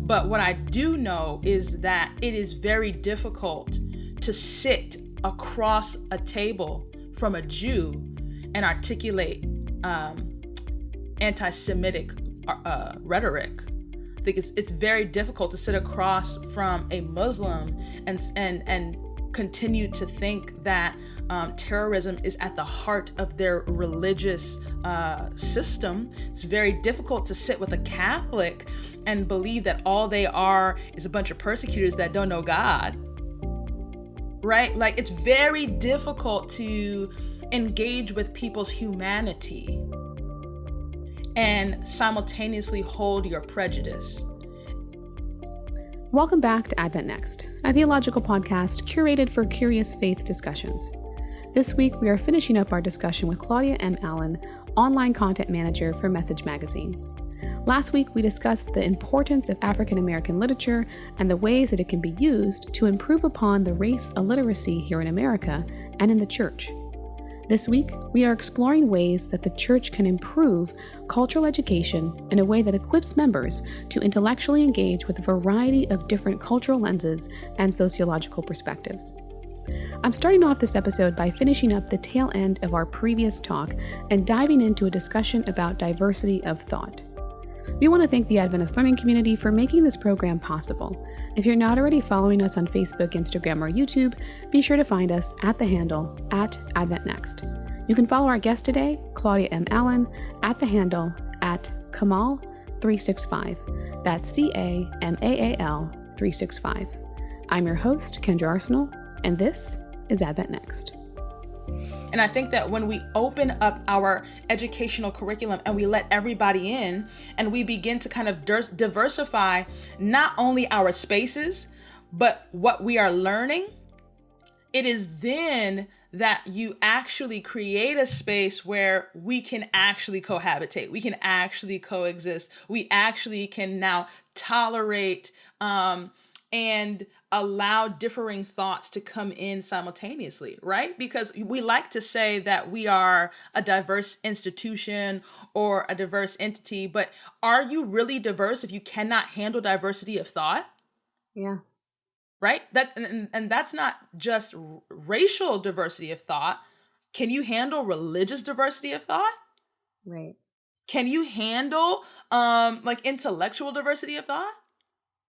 But what I do know is that it is very difficult to sit across a table from a Jew and articulate anti-Semitic rhetoric. I think it's very difficult to sit across from a Muslim and continue to think that terrorism is at the heart of their religious system. It's very difficult to sit with a Catholic and believe that all they are is a bunch of persecutors that don't know God, right? Like, it's very difficult to engage with people's humanity and simultaneously hold your prejudice. Welcome back to Advent Next, a theological podcast curated for curious faith discussions. This week, we are finishing up our discussion with Claudia M. Allen, online content manager for Message Magazine. Last week, we discussed the importance of African American literature and the ways that it can be used to improve upon the race illiteracy here in America and in the church. This week, we are exploring ways that the church can improve cultural education in a way that equips members to intellectually engage with a variety of different cultural lenses and sociological perspectives. I'm starting off this episode by finishing up the tail end of our previous talk and diving into a discussion about diversity of thought. We want to thank the Adventist Learning Community for making this program possible. If you're not already following us on Facebook, Instagram, or YouTube, be sure to find us at the handle @AdventNext. You can follow our guest today, Claudia M. Allen, at the handle @Kamal365. That's CAMAAL 365. I'm your host, Kendra Arsenal, and this is Advent Next. And I think that when we open up our educational curriculum and we let everybody in and we begin to kind of diversify not only our spaces, but what we are learning, it is then that you actually create a space where we can actually cohabitate. We can actually coexist. We actually can now tolerate and allow differing thoughts to come in simultaneously, right? Because we like to say that we are a diverse institution or a diverse entity, but are you really diverse if you cannot handle diversity of thought? Yeah. Right? And that's not just racial diversity of thought. Can you handle religious diversity of thought? Right. Can you handle like intellectual diversity of thought?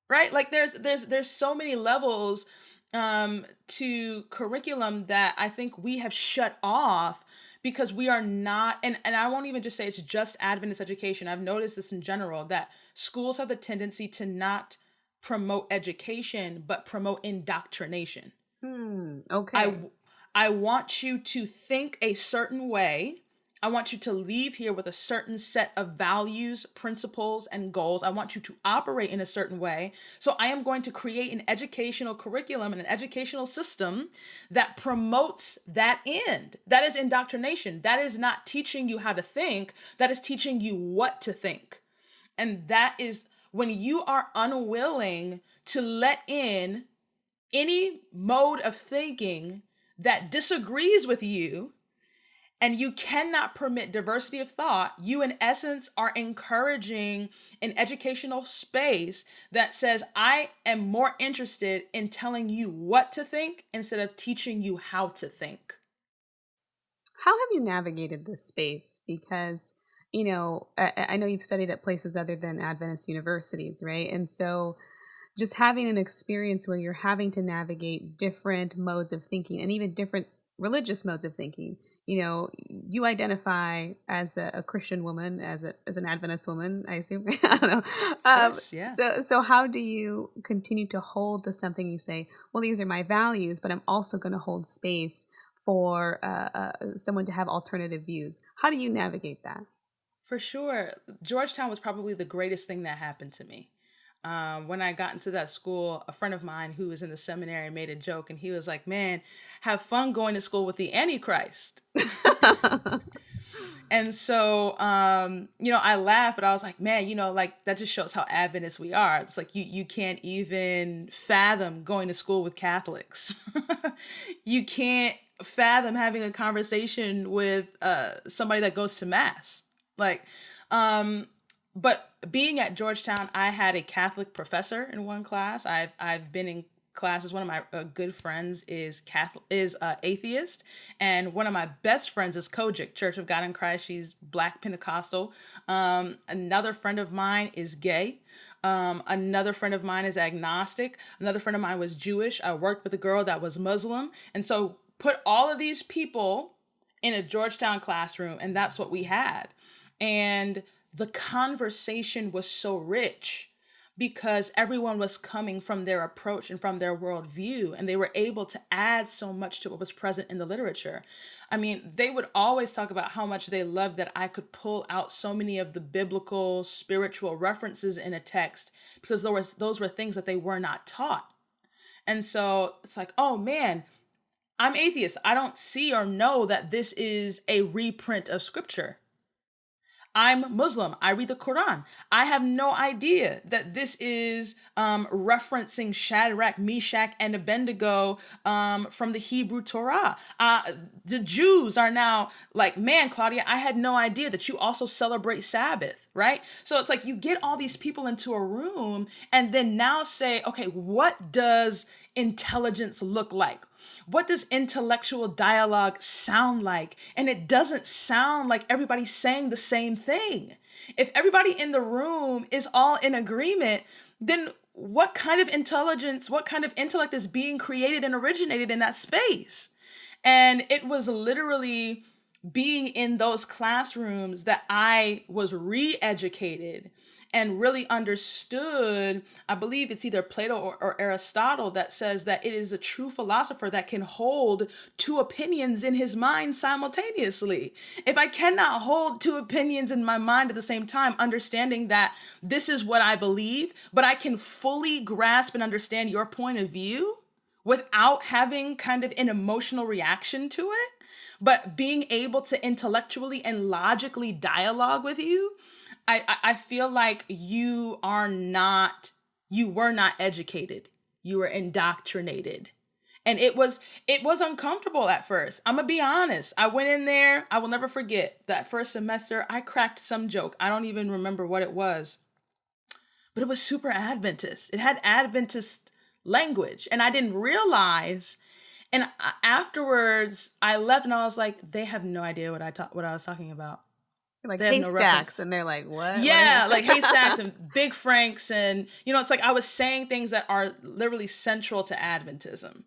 Right? Like there's so many levels to curriculum that I think we have shut off because we are not, and I won't even just say it's just Adventist education. I've noticed this in general, that schools have the tendency to not promote education, but promote indoctrination. Okay. I want you to think a certain way. I want you to leave here with a certain set of values, principles, and goals. I want you to operate in a certain way. So I am going to create an educational curriculum and an educational system that promotes that end. That is indoctrination. That is not teaching you how to think. That is teaching you what to think. And that is when you are unwilling to let in any mode of thinking that disagrees with you, and you cannot permit diversity of thought, you in essence are encouraging an educational space that says, I am more interested in telling you what to think instead of teaching you how to think. How have you navigated this space? Because, you know, I know you've studied at places other than Adventist universities, right? And so just having an experience where you're having to navigate different modes of thinking and even different religious modes of thinking. You know, you identify as a Christian woman, as an Adventist woman, I assume. I don't know. Of course, yeah. So how do you continue to hold to something you say, well, these are my values, but I'm also going to hold space for someone to have alternative views? How do you navigate that? For sure. Georgetown was probably the greatest thing that happened to me. When I got into that school, a friend of mine who was in the seminary made a joke, and he was like, man, have fun going to school with the Antichrist. And so, I laughed, but I was like, man, like that just shows how Adventist we are. It's like you can't even fathom going to school with Catholics. You can't fathom having a conversation with somebody that goes to mass. Like, but being at Georgetown, I had a Catholic professor in one class. I've been in classes. One of my good friends is Catholic, is atheist, and one of my best friends is Kojic, Church of God in Christ. She's Black Pentecostal. Another friend of mine is gay. Another friend of mine is agnostic. Another friend of mine was Jewish. I worked with a girl that was Muslim, and so put all of these people in a Georgetown classroom, and that's what we had. And the conversation was so rich because everyone was coming from their approach and from their worldview, and they were able to add so much to what was present in the literature. I mean, they would always talk about how much they loved that I could pull out so many of the biblical, spiritual references in a text because those were things that they were not taught. And so it's like, oh man, I'm atheist. I don't see or know that this is a reprint of scripture. I'm Muslim. I read the Quran. I have no idea that this is referencing Shadrach, Meshach, and Abednego from the Hebrew Torah. The Jews are now like, man, Claudia, I had no idea that you also celebrate Sabbath, right? So it's like you get all these people into a room and then now say, okay, what does intelligence look like? What does intellectual dialogue sound like? And it doesn't sound like everybody's saying the same thing. If everybody in the room is all in agreement, then what kind of intelligence, what kind of intellect is being created and originated in that space? And it was literally being in those classrooms that I was re-educated and really understood. I believe it's either Plato or Aristotle that says that it is a true philosopher that can hold two opinions in his mind simultaneously. If I cannot hold two opinions in my mind at the same time, understanding that this is what I believe, but I can fully grasp and understand your point of view without having kind of an emotional reaction to it, but being able to intellectually and logically dialogue with you, I feel like you were not educated. You were indoctrinated. And it was uncomfortable at first. I'm gonna be honest. I went in there, I will never forget that first semester, I cracked some joke. I don't even remember what it was. But it was super Adventist. It had Adventist language. And I didn't realize. And afterwards, I left and I was like, they have no idea what I was talking about. Like haystacks, and they're like, what? Yeah, like haystacks and Big Franks, and it's like I was saying things that are literally central to Adventism.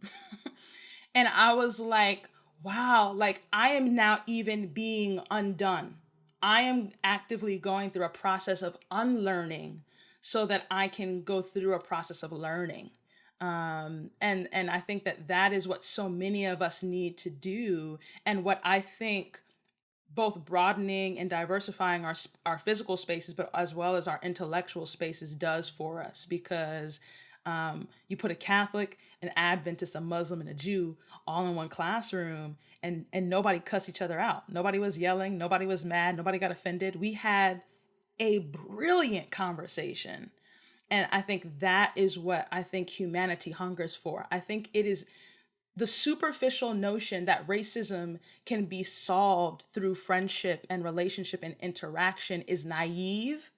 And I was like, wow, like I am now even being undone. I am actively going through a process of unlearning so that I can go through a process of learning. And I think that is what so many of us need to do, and what I think both broadening and diversifying our physical spaces, but as well as our intellectual spaces does for us. Because you put a Catholic, an Adventist, a Muslim, and a Jew all in one classroom, and nobody cussed each other out. Nobody was yelling. Nobody was mad. Nobody got offended. We had a brilliant conversation. And I think that is what I think humanity hungers for. I think it is the superficial notion that racism can be solved through friendship and relationship and interaction is naive,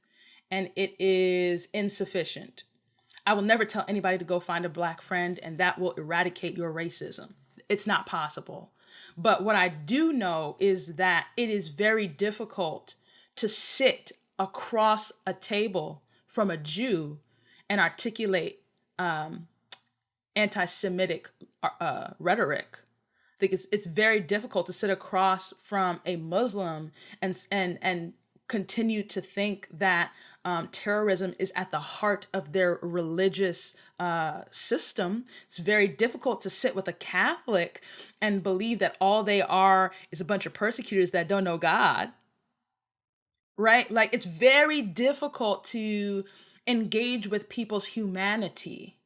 and it is insufficient. I will never tell anybody to go find a Black friend and that will eradicate your racism. It's not possible. But what I do know is that it is very difficult to sit across a table from a Jew and articulate anti-Semitic rhetoric. I think it's very difficult to sit across from a Muslim and continue to think that terrorism is at the heart of their religious system. It's very difficult to sit with a Catholic and believe that all they are is a bunch of persecutors that don't know God. Right? Like, it's very difficult to engage with people's humanity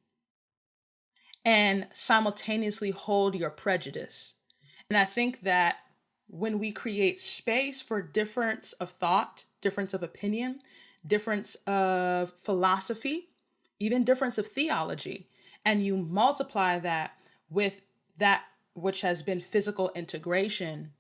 and simultaneously hold your prejudice. And I think that when we create space for difference of thought, difference of opinion, difference of philosophy, even difference of theology, and you multiply that with that which has been physical integration,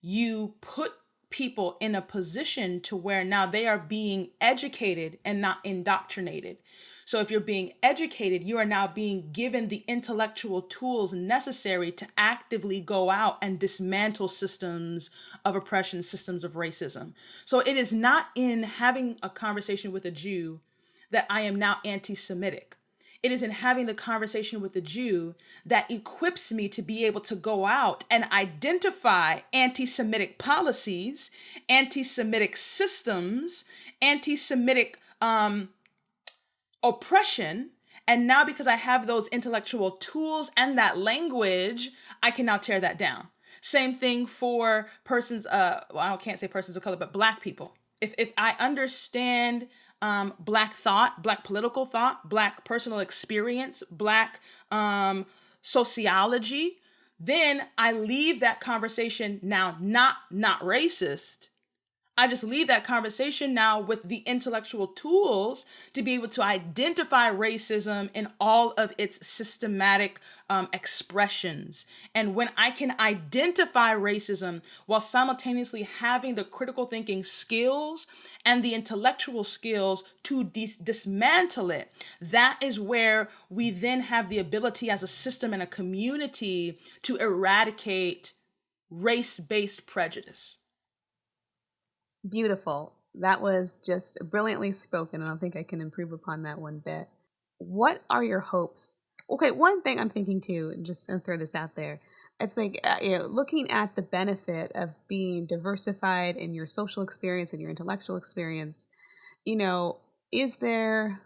you put people in a position to where now they are being educated and not indoctrinated. So if you're being educated, you are now being given the intellectual tools necessary to actively go out and dismantle systems of oppression, systems of racism. So it is not in having a conversation with a Jew that I am now anti-Semitic. It is in having the conversation with the Jew that equips me to be able to go out and identify anti-Semitic policies, anti-Semitic systems, anti-Semitic oppression. And now because I have those intellectual tools and that language, I can now tear that down. Same thing for persons, well, I can't say persons of color, but Black people. If I understand Black thought, Black political thought, Black personal experience, Black sociology, then I leave that conversation now not racist. I just leave that conversation now with the intellectual tools to be able to identify racism in all of its systematic expressions. And when I can identify racism while simultaneously having the critical thinking skills and the intellectual skills to dismantle it, that is where we then have the ability as a system and a community to eradicate race-based prejudice. Beautiful. That was just brilliantly spoken. I don't think I can improve upon that one bit. What are your hopes? Okay, one thing I'm thinking too, and just gonna throw this out there. It's like, looking at the benefit of being diversified in your social experience and your intellectual experience, is there,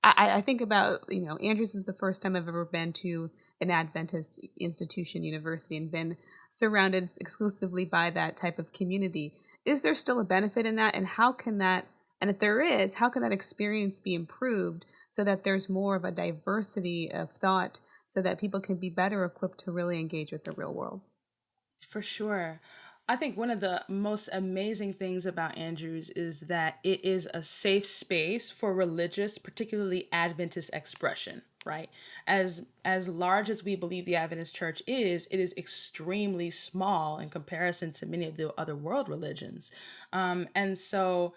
I think about, Andrews is the first time I've ever been to an Adventist institution, university, and been surrounded exclusively by that type of community. Is there still a benefit in that? And how can that, and if there is, how can that experience be improved so that there's more of a diversity of thought so that people can be better equipped to really engage with the real world? For sure. I think one of the most amazing things about Andrews is that it is a safe space for religious, particularly Adventist expression, right? As large as we believe the Adventist church is, it is extremely small in comparison to many of the other world religions. And so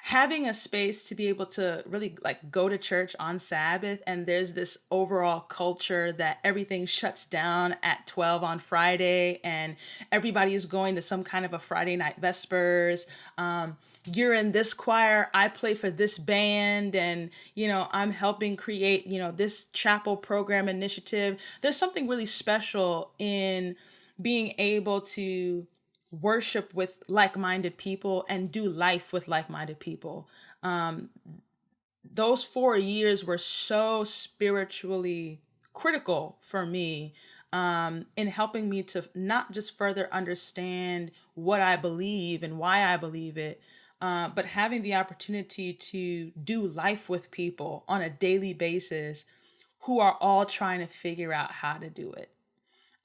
having a space to be able to really like go to church on Sabbath, and there's this overall culture that everything shuts down at 12 on Friday and everybody is going to some kind of a Friday night vespers. You're in this choir, I play for this band, and I'm helping create this chapel program initiative. There's something really special in being able to worship with like-minded people and do life with like-minded people. Those 4 years were so spiritually critical for me in helping me to not just further understand what I believe and why I believe it, but having the opportunity to do life with people on a daily basis who are all trying to figure out how to do it.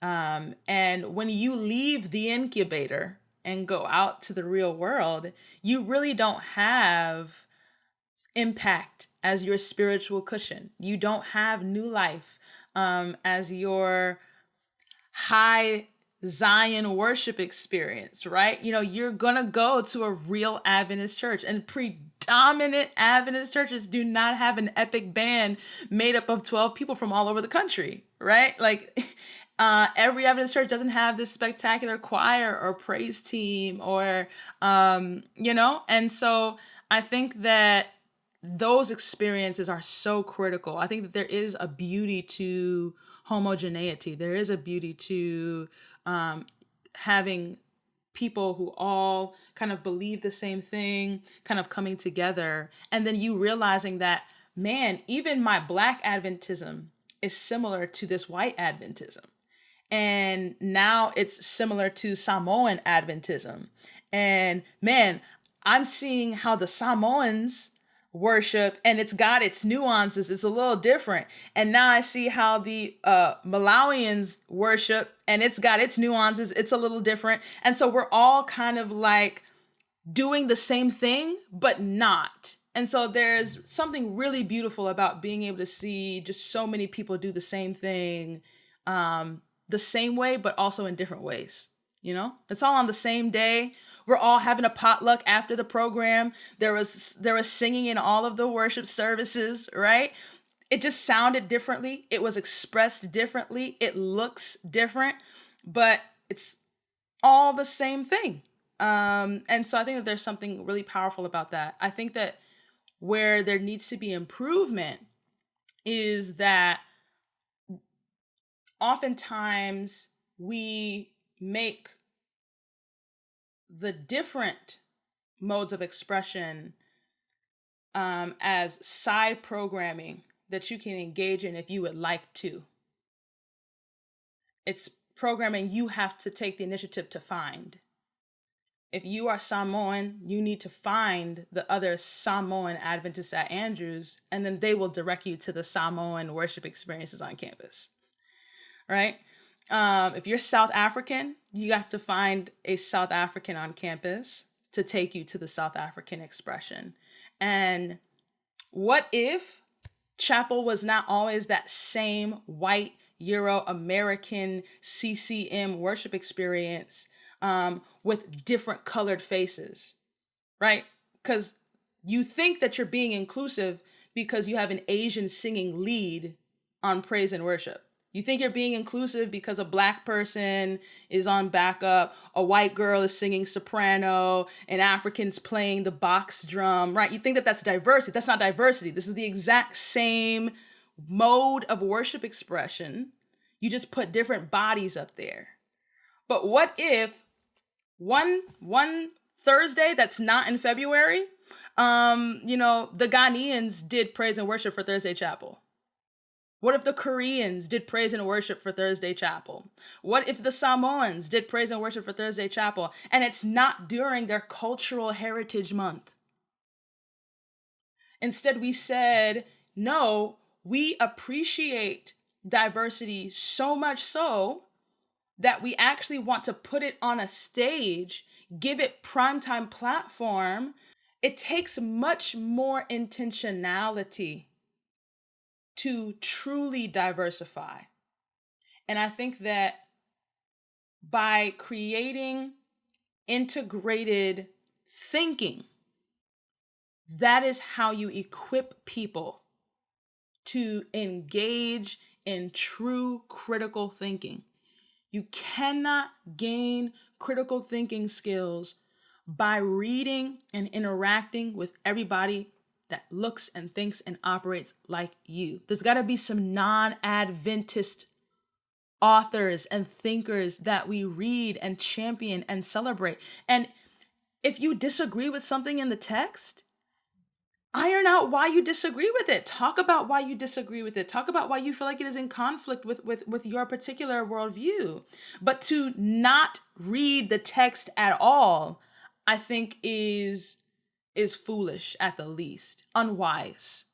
And when you leave the incubator and go out to the real world, you really don't have impact as your spiritual cushion. You don't have new life as your high Zion worship experience, right? You're going to go to a real Adventist church, and predominant Adventist churches do not have an epic band made up of 12 people from all over the country, right? Like every Adventist church doesn't have this spectacular choir or praise team or, and so I think that those experiences are so critical. I think that there is a beauty to homogeneity. There is a beauty to having people who all kind of believe the same thing, kind of coming together. And then you realizing that, man, even my Black Adventism is similar to this white Adventism. And now it's similar to Samoan Adventism. And man, I'm seeing how the Samoans worship, and it's got its nuances. It's a little different. And now I see how the Malawians worship, and it's got its nuances. It's a little different. And so we're all kind of like doing the same thing, but not. And so there's something really beautiful about being able to see just so many people do the same thing the same way, but also in different ways. It's all on the same day. We're all having a potluck after the program. There was singing in all of the worship services, right? It just sounded differently. It was expressed differently. It looks different, but it's all the same thing. And so I think that there's something really powerful about that. I think that where there needs to be improvement is that oftentimes we make the different modes of expression as side programming that you can engage in if you would like to. It's programming you have to take the initiative to find. If you are Samoan, you need to find the other Samoan Adventists at Andrews, and then they will direct you to the Samoan worship experiences on campus, right? If you're South African, you have to find a South African on campus to take you to the South African expression. And what if chapel was not always that same white Euro-American CCM worship experience with different colored faces, right? Because you think that you're being inclusive because you have an Asian singing lead on praise and worship. You think you're being inclusive because a Black person is on backup, a white girl is singing soprano, an African's playing the box drum, right? You think that that's diversity. That's not diversity. This is the exact same mode of worship expression. You just put different bodies up there. But what if one Thursday that's not in February, the Ghanaians did praise and worship for Thursday chapel? What if the Koreans did praise and worship for Thursday chapel? What if the Samoans did praise and worship for Thursday chapel? And it's not during their cultural heritage month. Instead, we said, no, we appreciate diversity so much so that we actually want to put it on a stage, give it primetime platform. It takes much more intentionality to truly diversify. And I think that by creating integrated thinking, that is how you equip people to engage in true critical thinking. You cannot gain critical thinking skills by reading and interacting with everybody that looks and thinks and operates like you. There's got to be some non-Adventist authors and thinkers that we read and champion and celebrate. And if you disagree with something in the text, iron out why you disagree with it. Talk about why you disagree with it. Talk about why you feel like it is in conflict with your particular worldview. But to not read the text at all, I think is foolish at the least, unwise.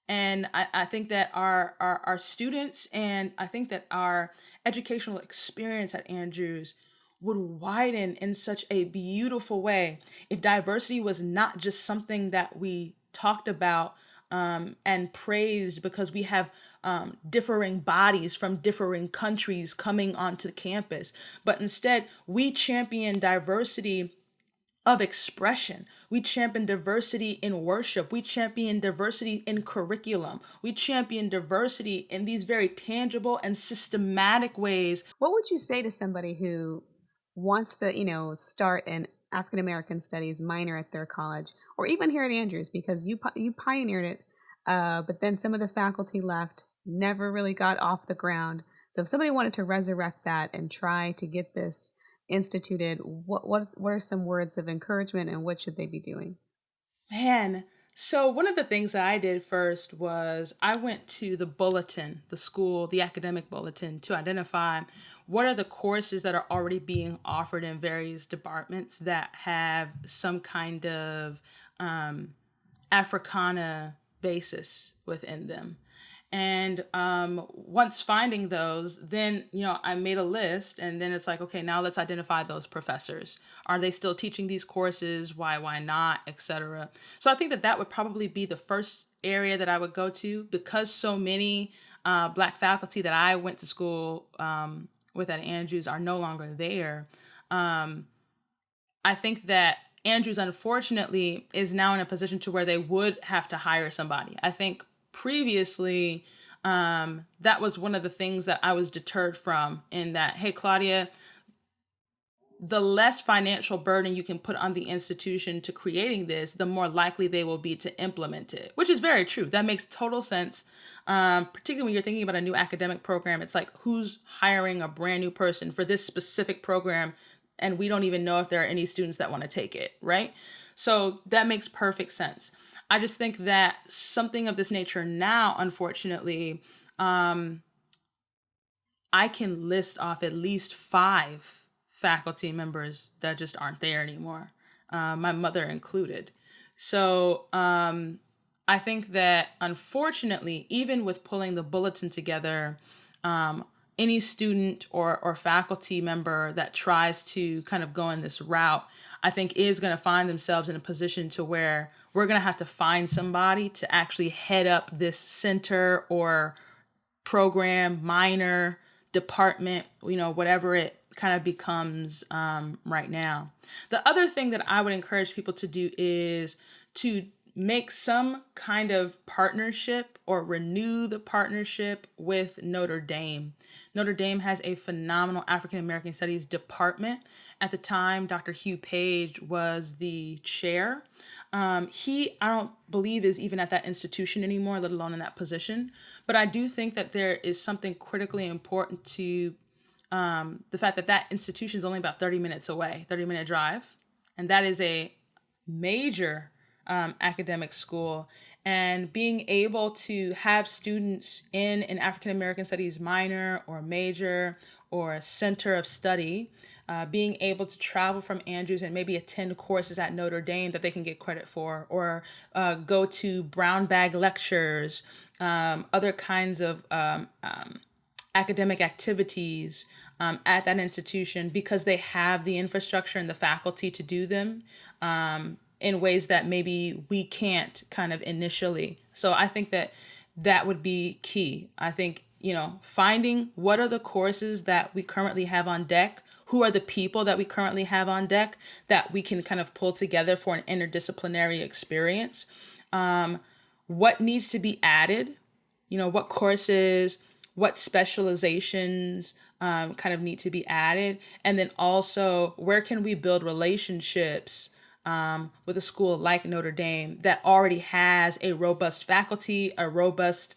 And I think that our students and I think that our educational experience at Andrews would widen in such a beautiful way if diversity was not just something that we talked about and praised because we have differing bodies from differing countries coming onto campus, but instead we champion diversity of expression. We champion diversity in worship. We champion diversity in curriculum. We champion diversity in these very tangible and systematic ways. What would you say to somebody who wants to, start an African American Studies minor at their college, or even here at Andrews, because you pioneered it, but then some of the faculty left, never really got off the ground. So if somebody wanted to resurrect that and try to get this instituted, what are some words of encouragement and what should they be doing? Man, so one of the things that I did first was I went to the bulletin, the academic bulletin, to identify what are the courses that are already being offered in various departments that have some kind of Africana basis within them. And once finding those, then, I made a list, and then it's like, okay, now let's identify those professors. Are they still teaching these courses? Why not, etc. So I think that would probably be the first area that I would go to, because so many Black faculty that I went to school with at Andrews are no longer there. I think that Andrews, unfortunately, is now in a position to where they would have to hire somebody. I think previously, that was one of the things that I was deterred from, in that, hey, Claudia, the less financial burden you can put on the institution to creating this, the more likely they will be to implement it, which is very true. That makes total sense. Particularly when you're thinking about a new academic program, it's like, who's hiring a brand new person for this specific program? And we don't even know if there are any students that want to take it, right? So that makes perfect sense. I just think that something of this nature now, unfortunately, I can list off at least 5 faculty members that just aren't there anymore, my mother included. So I think that, unfortunately, even with pulling the bulletin together, any student or faculty member that tries to kind of go in this route, I think is going to find themselves in a position to where we're going to have to find somebody to actually head up this center or program, minor, department, whatever it kind of becomes right now. The other thing that I would encourage people to do is to make some kind of partnership or renew the partnership with Notre Dame. Notre Dame has a phenomenal African American Studies department. At the time, Dr. Hugh Page was the chair. I don't believe is even at that institution anymore, let alone in that position. But I do think that there is something critically important to the fact that that institution is only about 30 minutes away, 30-minute drive. And that is a major academic school. And being able to have students in an African American Studies minor or major or a center of study, being able to travel from Andrews and maybe attend courses at Notre Dame that they can get credit for, or go to brown bag lectures, other kinds of academic activities at that institution, because they have the infrastructure and the faculty to do them in ways that maybe we can't kind of initially. So I think that that would be key. I think, finding what are the courses that we currently have on deck, who are the people that we currently have on deck that we can kind of pull together for an interdisciplinary experience. What needs to be added, what courses, what specializations kind of need to be added. And then also, where can we build relationships with a school like Notre Dame that already has a robust faculty, a robust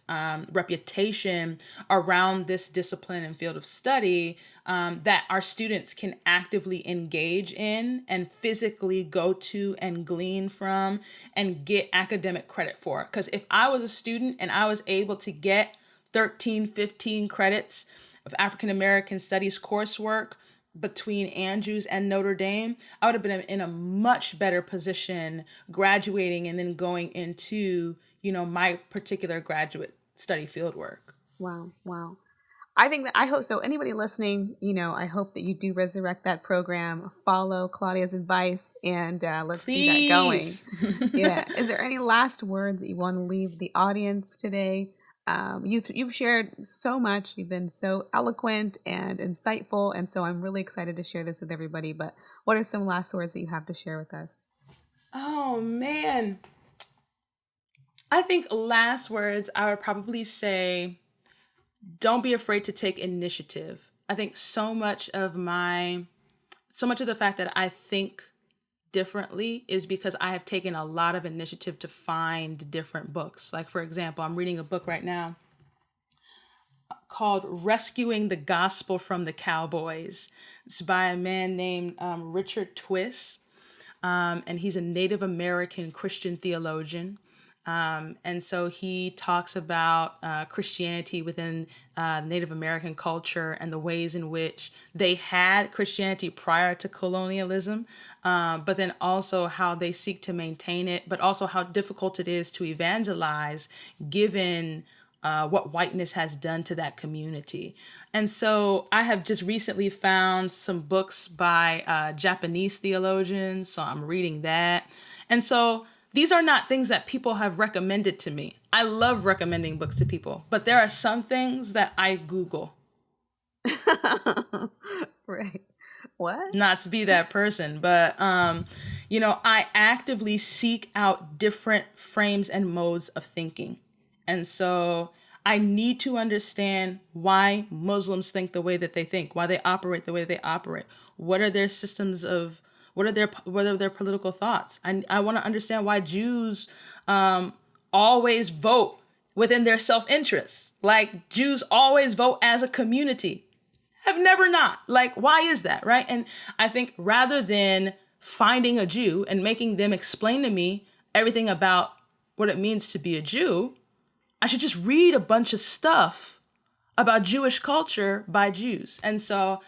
reputation around this discipline and field of study, that our students can actively engage in and physically go to and glean from and get academic credit for. Because if I was a student and I was able to get 13, 15 credits of African American Studies coursework between Andrews and Notre Dame, I would have been in a much better position graduating and then going into, my particular graduate study fieldwork. Wow. I think that I hope so. Anybody listening, I hope that you do resurrect that program, follow Claudia's advice, and let's see that going. Yeah. Is there any last words that you want to leave the audience today? You've shared so much. You've been so eloquent and insightful, and so I'm really excited to share this with everybody. But what are some last words that you have to share with us? Oh man, I think last words I would probably say, don't be afraid to take initiative. I think so much of the fact that I think differently is because I have taken a lot of initiative to find different books. Like, for example, I'm reading a book right now called Rescuing the Gospel from the Cowboys. It's by a man named Richard Twiss, and he's a Native American Christian theologian. And so he talks about Christianity within Native American culture and the ways in which they had Christianity prior to colonialism, but then also how they seek to maintain it, but also how difficult it is to evangelize given what whiteness has done to that community. And so I have just recently found some books by Japanese theologians, so I'm reading that. And so these are not things that people have recommended to me. I love recommending books to people, but there are some things that I Google. Right. What? Not to be that person, but, I actively seek out different frames and modes of thinking. And so I need to understand why Muslims think the way that they think, why they operate the way they operate. What are their systems of, what are their political thoughts? I want to understand why Jews always vote within their self-interest. Like, Jews always vote as a community. Have never not. Like, why is that, right? And I think rather than finding a Jew and making them explain to me everything about what it means to be a Jew, I should just read a bunch of stuff about Jewish culture by Jews. And so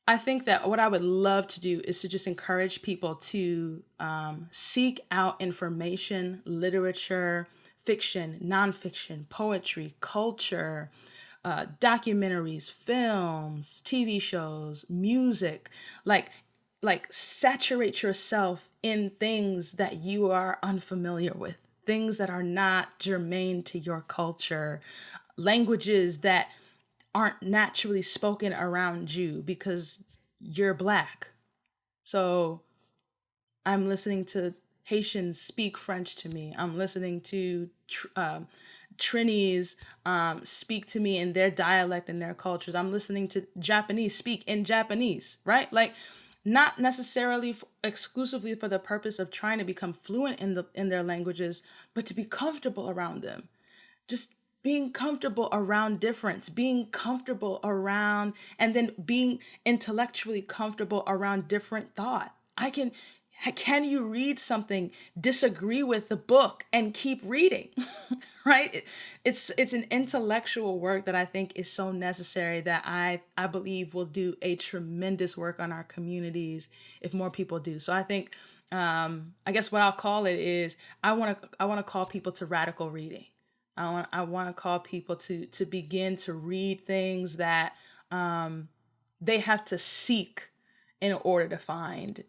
I think that what I would love to do is to just encourage people to seek out information, literature, fiction, nonfiction, poetry, culture, documentaries, films, TV shows, music, like saturate yourself in things that you are unfamiliar with, things that are not germane to your culture, languages that aren't naturally spoken around you because you're Black. So I'm listening to Haitians speak French to me. I'm listening to Trinis speak to me in their dialect and their cultures. I'm listening to Japanese speak in Japanese, right? Like, not necessarily exclusively for the purpose of trying to become fluent in their languages, but to be comfortable around them. Just being comfortable around difference, being comfortable around, and then being intellectually comfortable around different thought. Can you read something, disagree with the book, and keep reading, right? It's an intellectual work that I think is so necessary that I believe will do a tremendous work on our communities if more people do. So I think, I guess what I'll call it is, I want to call people to radical reading. I want to call people to begin to read things that they have to seek in order to find,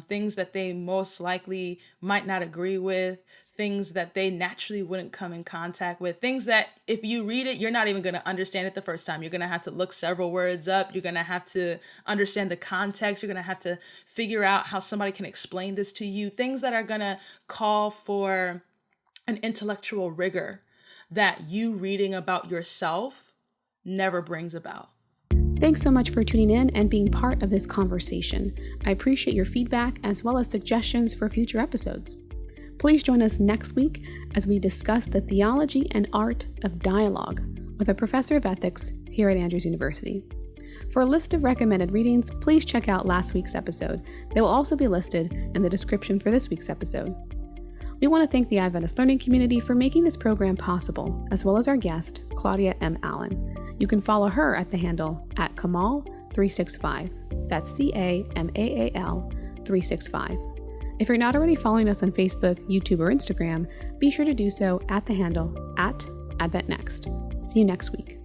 things that they most likely might not agree with, things that they naturally wouldn't come in contact with, things that if you read it, you're not even going to understand it the first time. You're going to have to look several words up. You're going to have to understand the context. You're going to have to figure out how somebody can explain this to you, things that are going to call for an intellectual rigor that you reading about yourself never brings about. Thanks so much for tuning in and being part of this conversation. I appreciate your feedback as well as suggestions for future episodes. Please join us next week as we discuss the theology and art of dialogue with a professor of ethics here at Andrews University. For a list of recommended readings, please check out last week's episode. They will also be listed in the description for this week's episode. We want to thank the Adventist Learning Community for making this program possible, as well as our guest, Claudia M. Allen. You can follow her at the handle @Kamal365. That's CAMAAL 365. If you're not already following us on Facebook, YouTube, or Instagram, be sure to do so at the handle @AdventNext. See you next week.